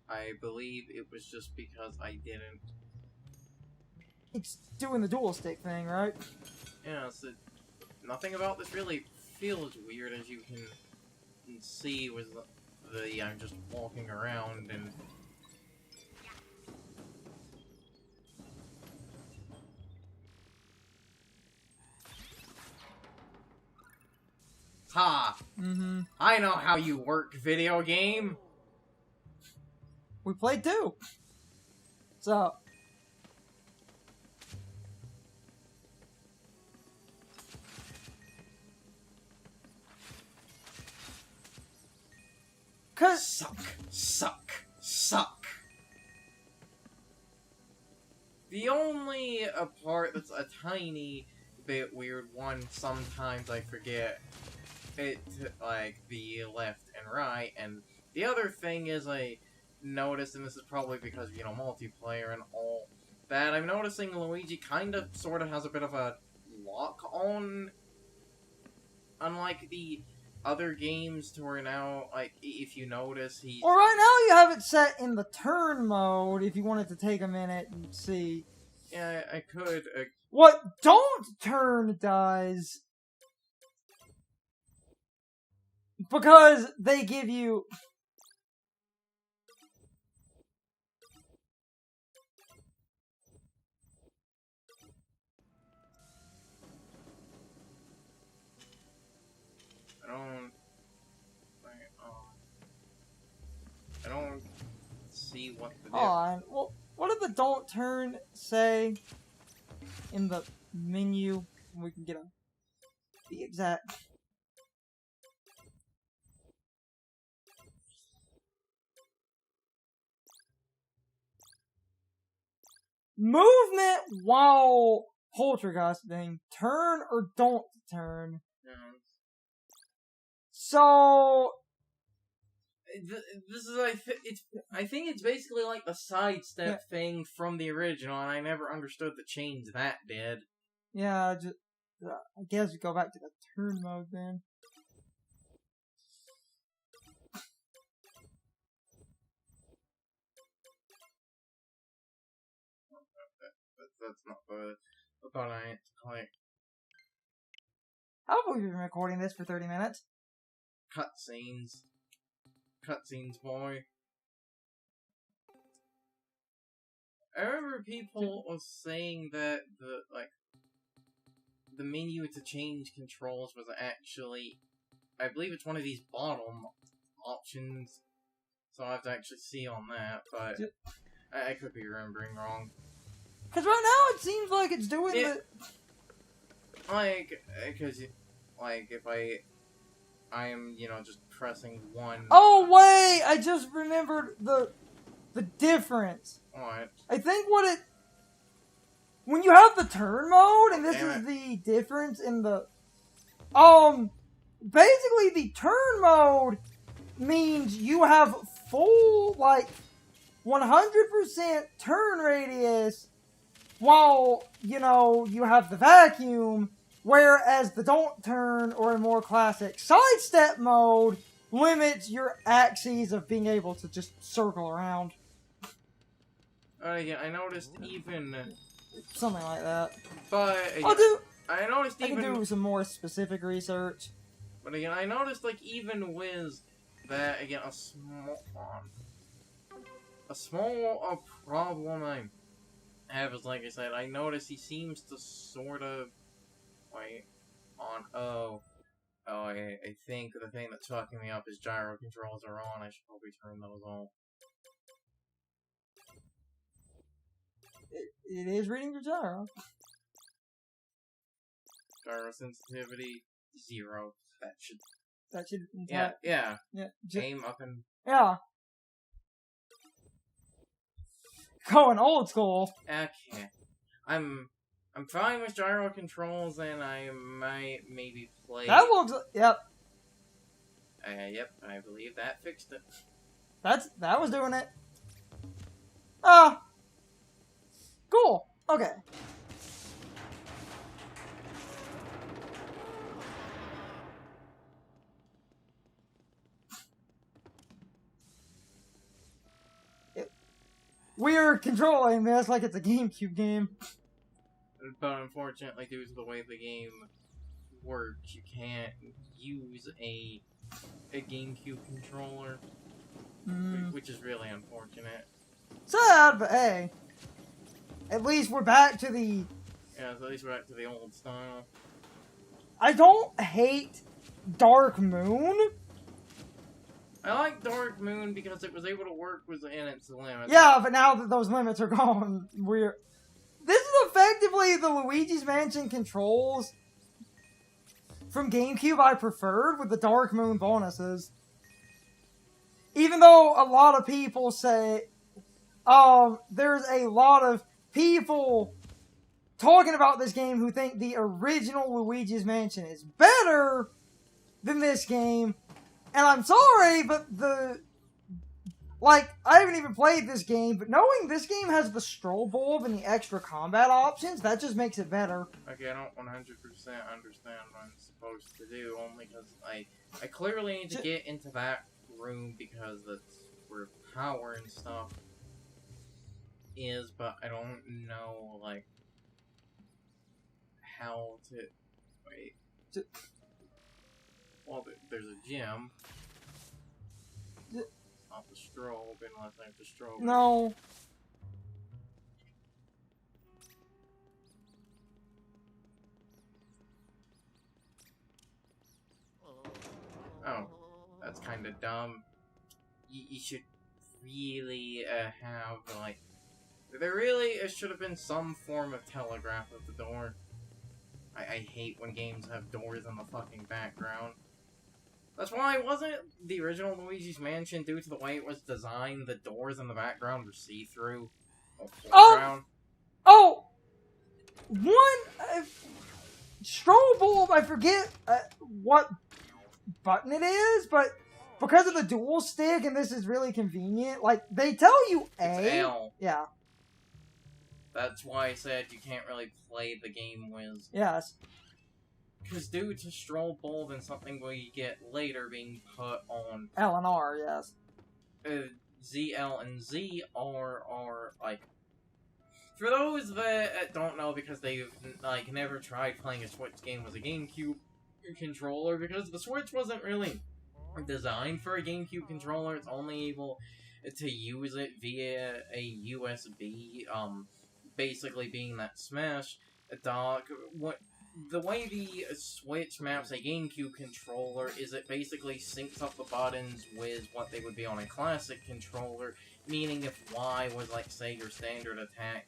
I believe it was just because I didn't. It's doing the dual stick thing, right? Yeah, so nothing about this really feels weird, as you can see with the I'm just walking around and. Ha! Mm-hmm. I know how you work, video game! We played too. So. Suck, suck, suck. The only part that's a tiny bit weird one, sometimes I forget it, like, the left and right, and the other thing is I noticed, and this is probably because, you know, multiplayer and all that, I'm noticing Luigi kind of, sort of has a bit of a lock on, unlike the other games to where now, like, if you notice, he... Well, right now you have it set in the turn mode, if you wanted to take a minute and see. Yeah, I could. What don't turn does... Because they give you... I don't see what the... Hold on. Well, what did the don't turn say in the menu? We can get the exact... Movement while poltergeisting. Turn or don't turn. Yeah. So... This is, I think it's basically like the sidestep thing from the original, and I never understood the change that did. Yeah, just, I guess we go back to the turn mode then. That's not the thought I like. How have we been recording this for 30 minutes? Cutscenes. Cutscenes, boy. I remember people was saying that the menu to change controls was actually, I believe it's one of these bottom options, so I have to actually see on that, but I could be remembering wrong. Because right now it seems like it's doing the... Like, because, like, if I am, you know, just pressing one... Oh, wait! I just remembered the difference. What? I think what it... When you have the turn mode, and this is the difference in the... Basically, the turn mode means you have full, like, 100% turn radius while, you know, you have the vacuum, whereas the don't turn or a more classic sidestep mode limits your axes of being able to just circle around. Yeah, I noticed even... Something like that. But... I noticed I can do some more specific research. But again, I noticed, like, even with that, again, a small problem I have is, like I said, I noticed he seems to sort of, wait, I think the thing that's fucking me up is gyro controls are on. I should probably turn those off. It is reading your gyro. Gyro sensitivity 0. That should. Yeah. Aim up and. Yeah. Going old school. Okay. I'm fine with gyro controls, and I might maybe play. That looks. Yep. Yep. I believe that fixed it. That was doing it. Ah. Cool. Okay. we're controlling this like it's a GameCube game. But unfortunately, due to the way the game works, you can't use a GameCube controller, which is really unfortunate. Sad, but hey. At least we're back to the... Yeah, so at least we're back to the old style. I don't hate Dark Moon. I like Dark Moon because it was able to work within its limits. Yeah, but now that those limits are gone, we're... This is effectively the Luigi's Mansion controls from GameCube I preferred with the Dark Moon bonuses. Even though a lot of people say, there's a lot of people talking about this game who think the original Luigi's Mansion is better than this game. And I'm sorry, but I haven't even played this game, but knowing this game has the stroll bulb and the extra combat options, that just makes it better. Okay, I don't 100% understand what I'm supposed to do, only because I clearly need to get into that room because that's where power and stuff is, but I don't know, like, how to... Wait. Well, there's a gym. Not the strobe, unless I have the strobe. No. Oh, that's kind of dumb. You should really have, like... There really should have been some form of telegraph at the door. I hate when games have doors in the fucking background. That's why wasn't the original Luigi's Mansion, due to the way it was designed, the doors in the background were see-through? One strobe bulb, I forget what button it is, but because of the dual stick, and this is really convenient, like, they tell you A. It's L. Yeah. That's why I said you can't really play the game with. Yes. Because due to strobe bulb and something we get later being put on L and R, yes. ZL and ZR are, like... For those that don't know, because they've, like, never tried playing a Switch game with a GameCube controller, because the Switch wasn't really designed for a GameCube controller, it's only able to use it via a USB, basically being that Smash dock. The way the Switch maps a GameCube controller is it basically syncs up the buttons with what they would be on a classic controller, meaning if Y was, like, say, your standard attack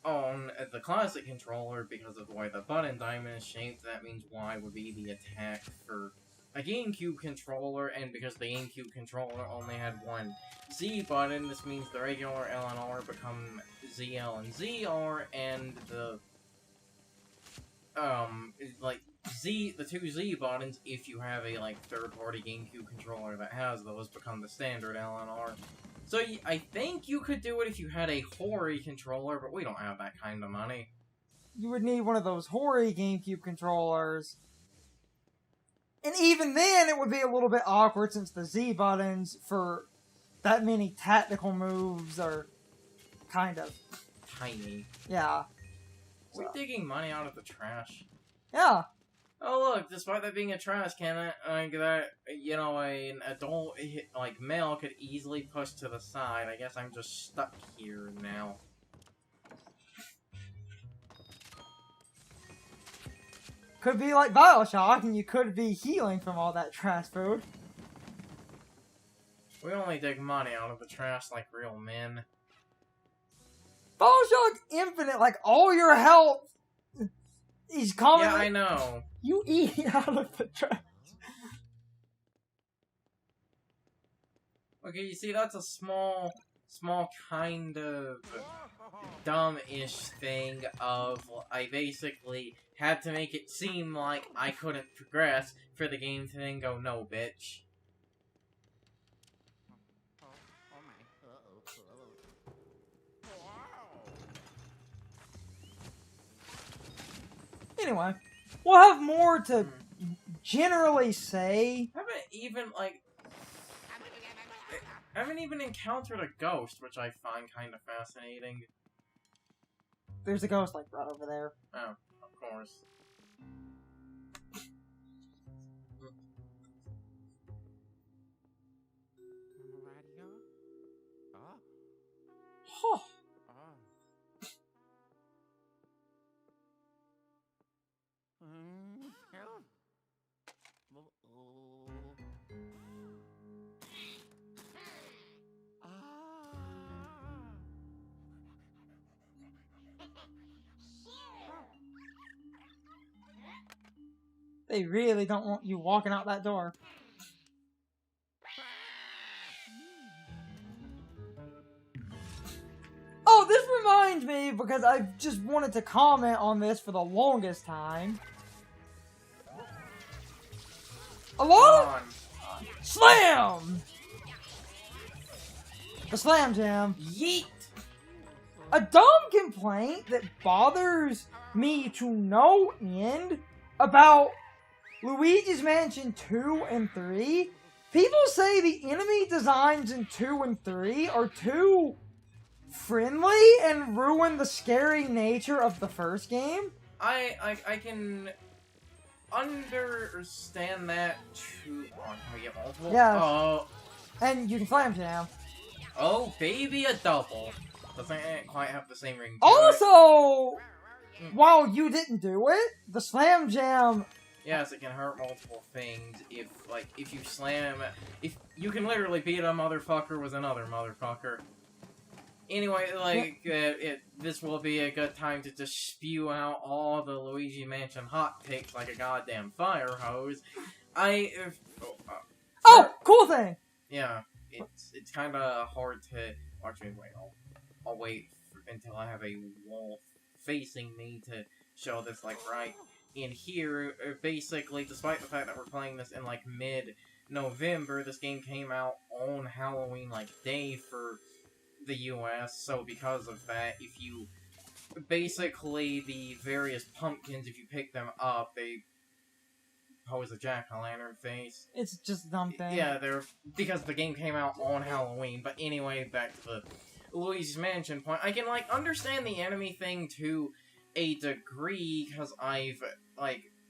on the classic controller, because of the way the button diamond is shaped, that means Y would be the attack for a GameCube controller, and because the GameCube controller only had one Z button, this means the regular L and R become ZL and ZR, and the the two Z buttons, if you have a, like, third-party GameCube controller that has those, become the standard L and R. So, I think you could do it if you had a Hori controller, but we don't have that kind of money. You would need one of those Hori GameCube controllers. And even then, it would be a little bit awkward, since the Z buttons for that many tactical moves are kind of... tiny. Yeah. We're digging money out of the trash. Yeah. Oh look, despite that being a trash can, like that, you know, an adult, like, male could easily push to the side. I guess I'm just stuck here now. Could be like Bioshock, and you could be healing from all that trash food. We only dig money out of the trash like real men. Bioshock Infinite, like, all your health is coming. Yeah, I know. You eat out of the trash. Okay, you see, that's a small kind of dumb-ish thing of, I basically had to make it seem like I couldn't progress for the game to then go, no, bitch. Anyway, we'll have more to generally say. I haven't even, like... I haven't even encountered a ghost, which I find kind of fascinating. There's a ghost, like, right over there. Oh, of course. Huh. They really don't want you walking out that door. Oh, this reminds me, because I've just wanted to comment on this for the longest time. A lot of... Slam! The Slam Jam. Yeet! A dumb complaint that bothers me to no end about Luigi's Mansion 2 and 3. People say the enemy designs in 2 and 3 are too friendly and ruin the scary nature of the first game. I can understand that too. Oh, can we get multiple? Yeah. Oh. And you can Slam Jam. Oh, baby, a double. Doesn't quite have the same ring. Also, while you didn't do it, the Slam Jam... Yes, it can hurt multiple things if you slam... If you can literally beat a motherfucker with another motherfucker. Anyway, this will be a good time to just spew out all the Luigi Mansion hot takes like a goddamn fire hose. Cool thing! Yeah, it's kind of hard to... Actually, wait, I'll wait until I have a wall facing me to show this, like, right in here. Basically, despite the fact that we're playing this in, like, mid-November, this game came out on Halloween, like, day for the US, so because of that, if you... Basically, the various pumpkins, if you pick them up, they pose a jack-o'-lantern face. It's just a dumb thing. Yeah, because the game came out on Halloween. But anyway, back to the Luigi's Mansion point. I can, like, understand the enemy thing to a degree, because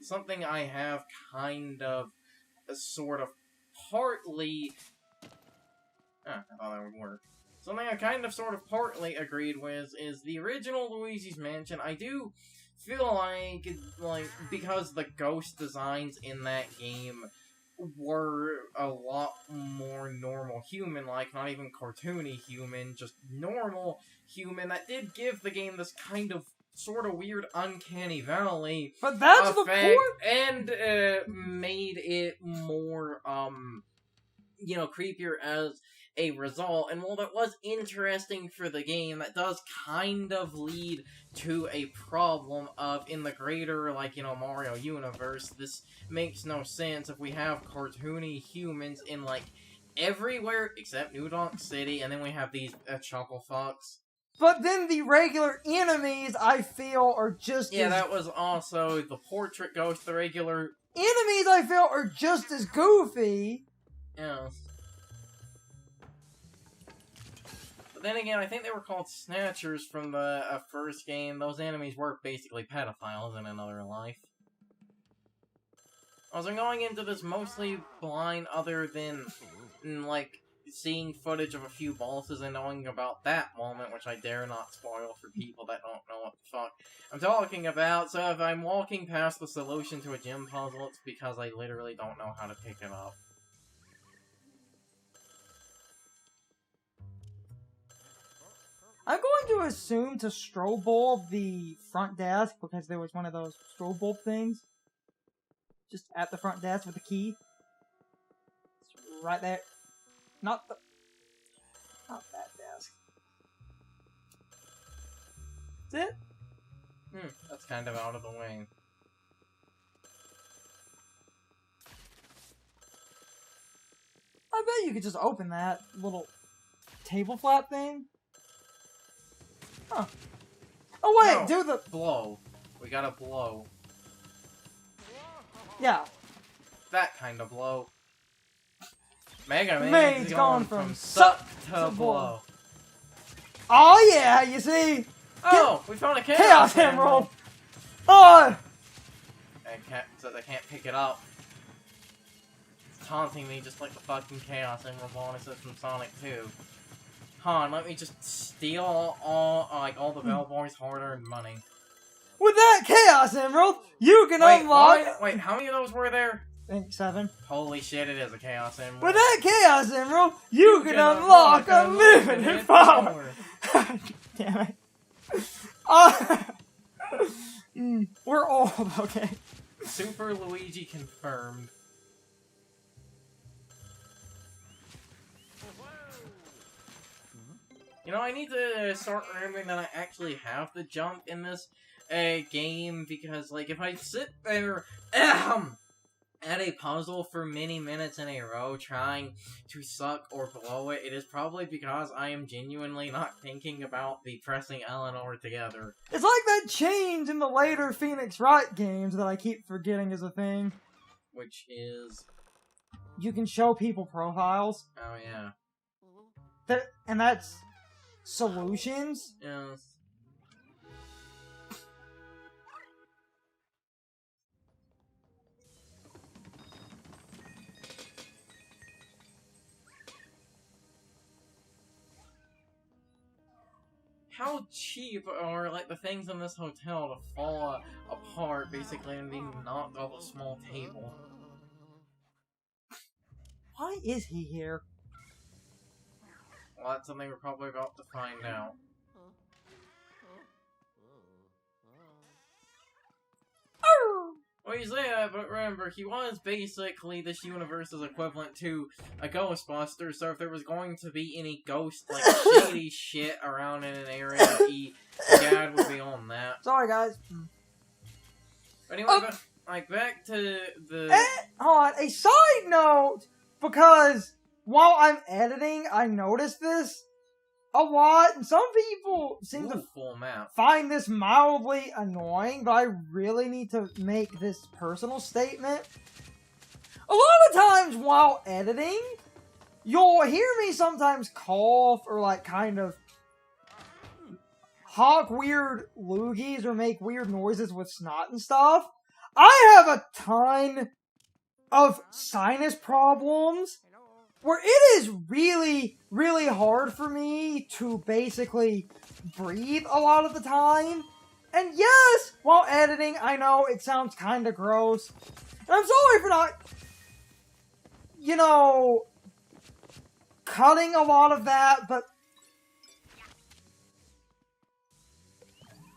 something I have kind of, sort of, partly... I thought that would work. Something I kind of, sort of, partly agreed with is the original Luigi's Mansion. I do feel like, because the ghost designs in that game were a lot more normal human-like, not even cartoony human, just normal human, that did give the game this kind of sort of weird uncanny valley But that's effect, the point! and made it more, creepier as a result. And while that was interesting for the game, that does kind of lead to a problem of, in the greater, Mario universe, this makes no sense if we have cartoony humans in, everywhere except New Donk City, and then we have these Chuckle Fucks. But then the regular enemies, I feel, are just Yeah, that was also the portrait ghost, the regular... Enemies, I feel, are just as goofy. Yes. But then again, I think they were called Snatchers from the first game. Those enemies were basically pedophiles in another life. I was going into this mostly blind, other than, seeing footage of a few bosses and knowing about that moment, which I dare not spoil for people that don't know what the fuck I'm talking about. So if I'm walking past the solution to a gym puzzle, it's because I literally don't know how to pick it up. I'm going to assume to strobe bulb the front desk, because there was one of those strobe bulb things just at the front desk with the key. It's right there. Not that desk. That's it? That's kind of out of the way. I bet you could just open that little table flap thing. Huh. Oh wait, No, do the... blow. We gotta blow. Yeah. That kind of blow. Mega Man's Man's gone going from suck suck to to blow. Oh yeah, you see? Oh, we found a Chaos Chaos Emerald! Oh! So they can't pick it up. It's taunting me just like the fucking Chaos Emerald bonuses from Sonic 2. Han, let me just steal all the Bell Boys' hard-earned money. With that Chaos Emerald, you can unlock... Wait, how many of those were there? I think 7. Holy shit, it is a Chaos Emerald. With that Chaos Emerald, you can unlock unlimited power! Damn it. We're old, okay. Super Luigi confirmed. You know, I need to start remembering that I actually have the jump in this game, because, like, if I sit there at a puzzle for many minutes in a row trying to suck or blow it, it is probably because I am genuinely not thinking about the pressing Eleanor together. It's like that change in the later Phoenix Wright games that I keep forgetting is a thing. Which is... You can show people profiles. Oh, yeah. And that's... solutions? Yes. How cheap are, like, the things in this hotel to fall apart, basically, and being knocked off a small table? Why is he here? Well, that's something we're probably about to find out. Well, you say that, but remember, he was basically this universe's equivalent to a Ghostbuster, so if there was going to be any ghost, like, shady shit around in an area, Dad would be on that. Sorry, guys. But anyway, back to the... Hold on, a side note, because while I'm editing, I noticed this a lot, and some people seem to full map. find this mildly annoying, but I really need to make this personal statement. A lot of times while editing, you'll hear me sometimes cough or like kind of honk weird loogies or make weird noises with snot and stuff. I have a ton of sinus problems where it is really, really hard for me to basically breathe a lot of the time. And yes, while editing, I know it sounds kind of gross. And I'm sorry for not, you know, cutting a lot of that, but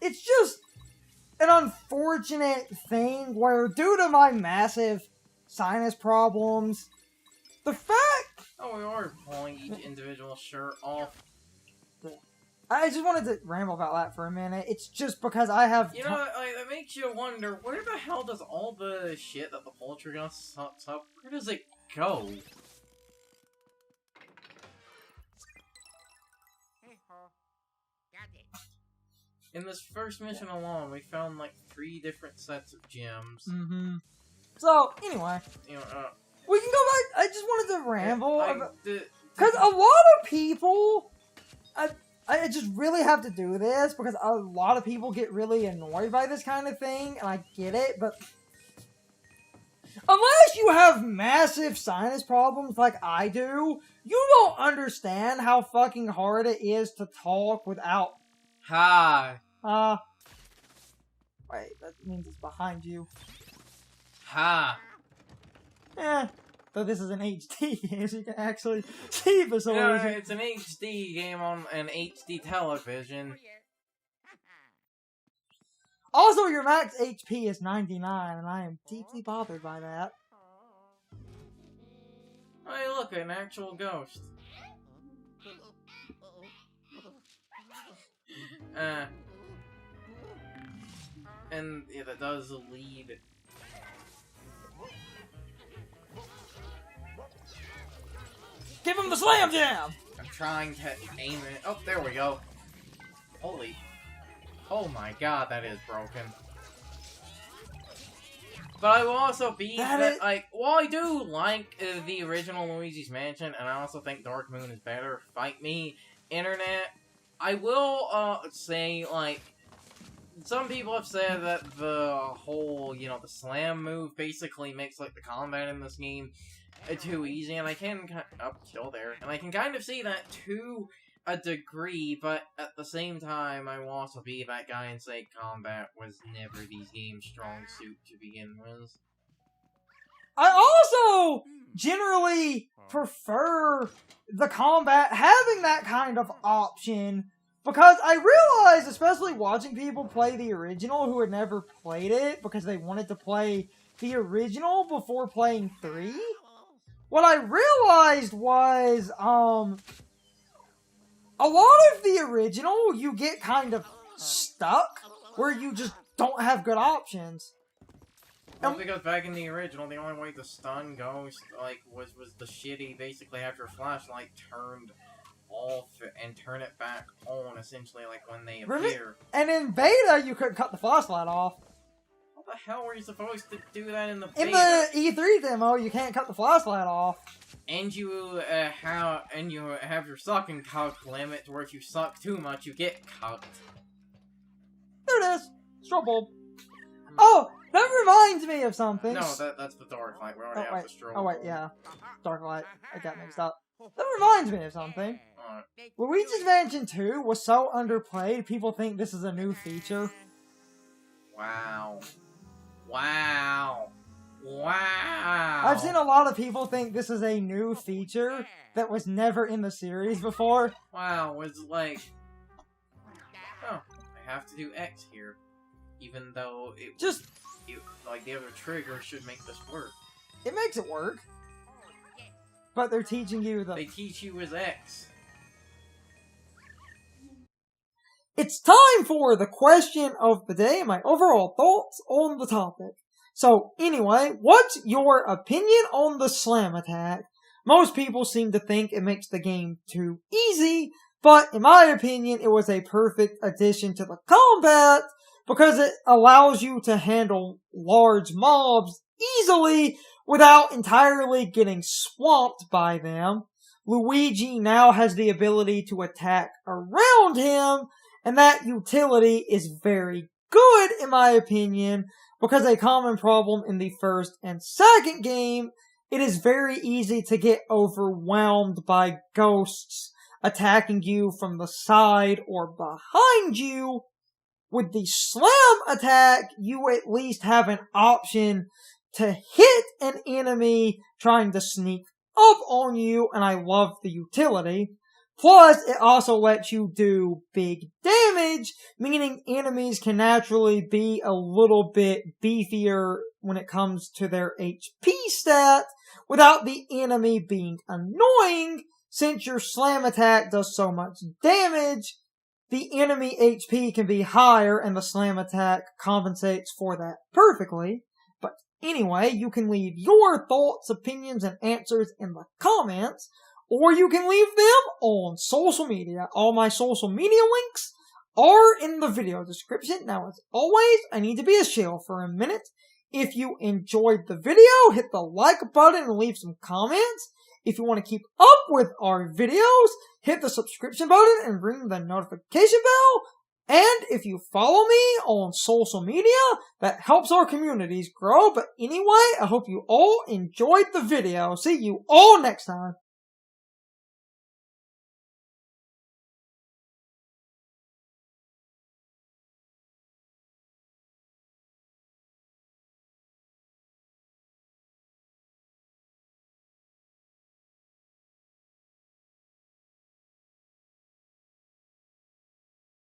it's just an unfortunate thing where, due to my massive sinus problems, the fact... Oh, we are pulling each individual shirt off. I just wanted to ramble about that for a minute. It's just because I have... You know, like, that makes you wonder, where the hell does all the shit that the Poltergeist sucks up, where does it go? In this first mission alone, we found, like, 3 different sets of gems. Mm-hmm. So, anyway. You know, we can go back. I just wanted to ramble. Because a lot of people... I just really have to do this because a lot of people get really annoyed by this kind of thing, and I get it, but unless you have massive sinus problems like I do, you don't understand how fucking hard it is to talk without... Hi. Wait, that means it's behind you. Ha. Though this is an HD game, so you can actually see the solution. Yeah, it's an HD game on an HD television. Also, your max HP is 99, and I am deeply bothered by that. Hey, look, an actual ghost. And yeah, that does lead. Give him the slam jam! I'm trying to aim it. Oh, there we go. Holy. Oh my god, that is broken. But I will also be That like, while I do like the original Luigi's Mansion, and I also think Dark Moon is better, fight me, internet, I will, say, like, some people have said that the whole, you know, the slam move basically makes, like, the combat in this game too easy, and I can still there, and I can kind of see that to a degree, but at the same time, I will also be that guy and say combat was never these games' strong suit to begin with. I also generally prefer the combat having that kind of option, because I realized, especially watching people play the original who had never played it because they wanted to play the original before playing 3, what I realized was, a lot of the original, you get kind of stuck, where you just don't have good options. Well, because back in the original, the only way the stun goes, like, was the shitty, basically have your flashlight turned off and turn it back on, essentially, like, when they appear. And in beta, you couldn't cut the flashlight off. How the hell were you supposed to do that in the beta? In the E3 demo, you can't cut the flashlight off. And you have your sucking cuck limit, where if you suck too much, you get cucked. There it is. Strobe bulb. Oh, that reminds me of something. No, that's the dark light. We already have the strobe. Oh wait, yeah. Dark light. I got mixed up. That reminds me of something. Luigi's Mansion 2 was so underplayed, people think this is a new feature. Wow. Wow. Wow. I've seen a lot of people think this is a new feature that was never in the series before. Wow, it's like... Oh, I have to do X here. Even though like, the other trigger should make this work. It makes it work. But they're teaching you the... They teach you as X. It's time for the question of the day and my overall thoughts on the topic. So, anyway, what's your opinion on the slam attack? Most people seem to think it makes the game too easy, but in my opinion, it was a perfect addition to the combat because it allows you to handle large mobs easily without entirely getting swamped by them. Luigi now has the ability to attack around him, and that utility is very good, in my opinion, because a common problem in the first and second game, it is very easy to get overwhelmed by ghosts attacking you from the side or behind you. With the slam attack, you at least have an option to hit an enemy trying to sneak up on you, and I love the utility. Plus, it also lets you do big damage, meaning enemies can naturally be a little bit beefier when it comes to their HP stat, without the enemy being annoying. Since your slam attack does so much damage, the enemy HP can be higher, and the slam attack compensates for that perfectly. But anyway, you can leave your thoughts, opinions, and answers in the comments, or you can leave them on social media. All my social media links are in the video description. Now, as always, I need to be a shill for a minute. If you enjoyed the video, hit the like button and leave some comments. If you want to keep up with our videos, hit the subscription button and ring the notification bell. And if you follow me on social media, that helps our communities grow. But anyway, I hope you all enjoyed the video. See you all next time.